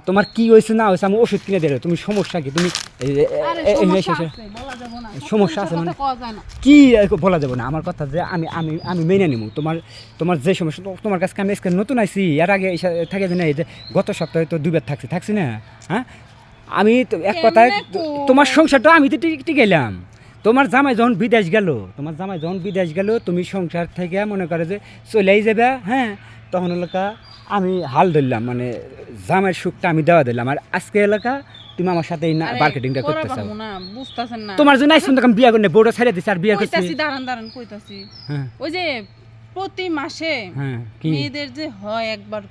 তোমার কি হয়েছে না হয়েছে আমি ওষুধ কিনে দিলে তুমি সমস্যা কি তুমি সমস্যা আছে মানে কি বলা যাবে না আমার কথা যে আমি আমি আমি মেনে নিব তোমার যে সমস্যা তোমার কাছে আমি আজকে নতুন আইছি এর আগে থাকে যে না এই যে গত সপ্তাহে তো দুবার থাকছি না হ্যাঁ আমি তো এক কথায় তোমার সংসারটা আমি তো টিকে গেলাম তোমার জামাই যখন বিদেশ গেল তুমি সংসার থেকে মনে করে যে চলেই যাবে হ্যাঁ তখন এলাকা আমি হাল ধরলাম মানে জামাইয়ের সুখটা আমি দেওয়া দিলাম আর আজকে এলাকা তুমি আমার সাথে এই মার্কেটিংটা করতে চাও না বুঝতাছেন না তোমার জন্য আইসুন তখন বিয়া করনে বড় ছেড়ে দিছি আর বিয়া করছি কইতাছি দাঁড়ান কইতাছি হ্যাঁ ওই যে প্রতি মাসে হ্যাঁ কি মেয়েদের যে হয় একবার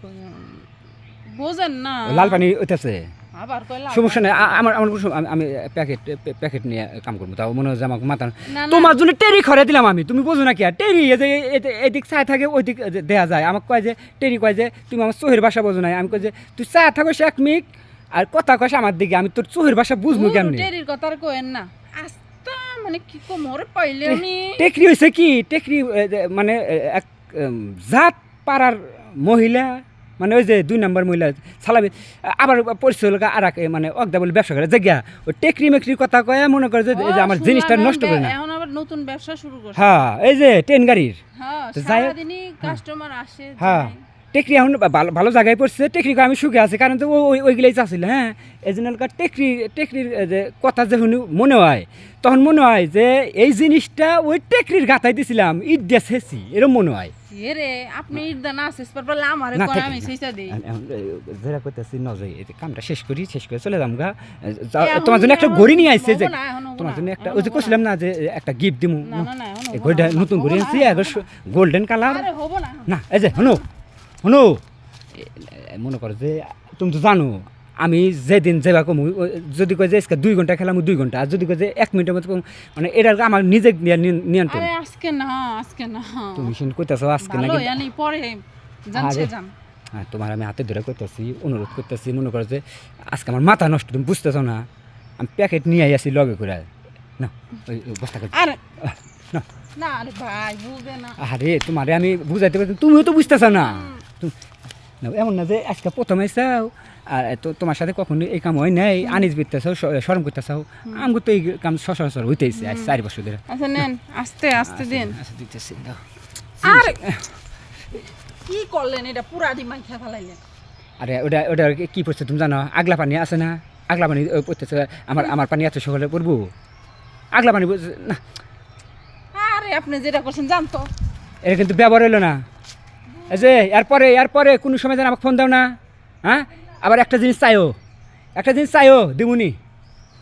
বোঝেন না লাল পানি হইতাছে আবার কইলা সমস্যা নাই আমার আমি প্যাকেট নিয়ে কাম করবো তাও মনে হয় যে আমাকে মাথা তোমার জন্য টেরি খরে দিলাম আমি তুমি বোঝো না কি আর টেরি এদিক চায় থাকে ওই দিক দেয়া যায় আমাকে কয় যে টেরি কয় যে তুমি আমার চোহের ভাষা বোঝো নাই আমি কই যে তুই চায় থাকো এক মিনিট আর কথা কয় আমার দিকে আমি তোর চোহের ভাষা বুঝবো কেমনি টেরির কথা আর কইেন না আস্তা মানে কি কোমর পাইলে উনি টেকরি হইছে কি টেকরি মানে এক জাত পাড়ার মহিলা মানে ওই যে 2 নম্বর মহিলা সালাবি আবার পরিচয় লোক আর মানে অগদা বলে ব্যবসা করে জায়গা ওই টেকরি মেকরির কথা কয়ে মনে করে যে আমার জিনিসটা নষ্ট করে না এখন আবার নতুন ব্যবসা শুরু করছে হ্যাঁ এই যে ট্রেন গাড়ির হ্যাঁ সারাদিনই কাস্টমার আসে হ্যাঁ টেকরি এখন ভালো জায়গায় পড়ছে টেকরি আমি সুখে আছি কারণ তো ওইগুলাই চাচ্ছিল হ্যাঁ এই জন্য টেকরির যে কথা যখন মনে হয় তখন মনে হয় যে এই জিনিসটা ওই টেকরির গাথায় দিছিলাম ঈদ দিয়ে শেষি এরকম মনে হয় রে আপনি ঈদ না শেষ পারবে আমারে কোন আমি শেষা দেই যেটা কইতাছি নজয় এই কামটা শেষ করে চলে যাম গা তোমার জন্য একটা ঘড়ি নিয়ে আইছে যে তোমার জন্য একটা ওই যে কইছিলাম না যে একটা গিফট দিমু এই ঘড়িটা নতুন ঘড়ি আনছি গোল্ডেন কালার আরে হবো না না এই যে শুনো মনে করো যে তুমি তো জানো আমি যেদিন যাবা কমু যদি কয় যে আজকে 2 ঘন্টা খেলাম 2 ঘন্টা আর যদি কয় যে 1 মিনিটের মতো মানে এটা আমার নিজে নিয়ন্ত্রণ আরে আজকে না তুমি শুন কইতাছো আজকে না ভালো জানি পরে জানছে যান হ্যাঁ তোমার আমি হাতে ধরে কইতাছি অনুরোধ করতেছি মনে করো যে আজকে আমার মাথা নষ্ট তুমি বুঝতেছো না আমি প্যাকেট নিয়ে আসি লগে করে না ওই বস্তা করে আরে না আরে ভাই বুঝে না আরে তোমারে আমি বুঝাইতে পারছি তুমিও তো বুঝতেছ না না এমন না যে আজকে প্রথম আইসাও আর তো তোমার সাথে কখনো এই কাম হয় নাই আনিস বিতেছাও শরম করতেছাও আমি তো এই কাম সচরাচর হইতেইছে আজ 4 বছর ধরে আচ্ছা নেন আস্তে দিন আচ্ছা দিতেছি দাও আরে কি করলেন এটা পুরা দিমাগ খেয়ে ফেলাইলেন আরে ওটা কি পড়ছে তুমি জানো আগলা পানি আছে না আগলা পানি পড়তেছে আমার পানি এত সকালে পড়বো আগলা পানি না আরে আপনি যেটা করছেন জানতো এটা কিন্তু ব্যবহার হইলো না এই যে এরপরে কোনো সময় যেন আমাকে ফোন দাও না হ্যাঁ আবার একটা জিনিস চাইও দিমুনি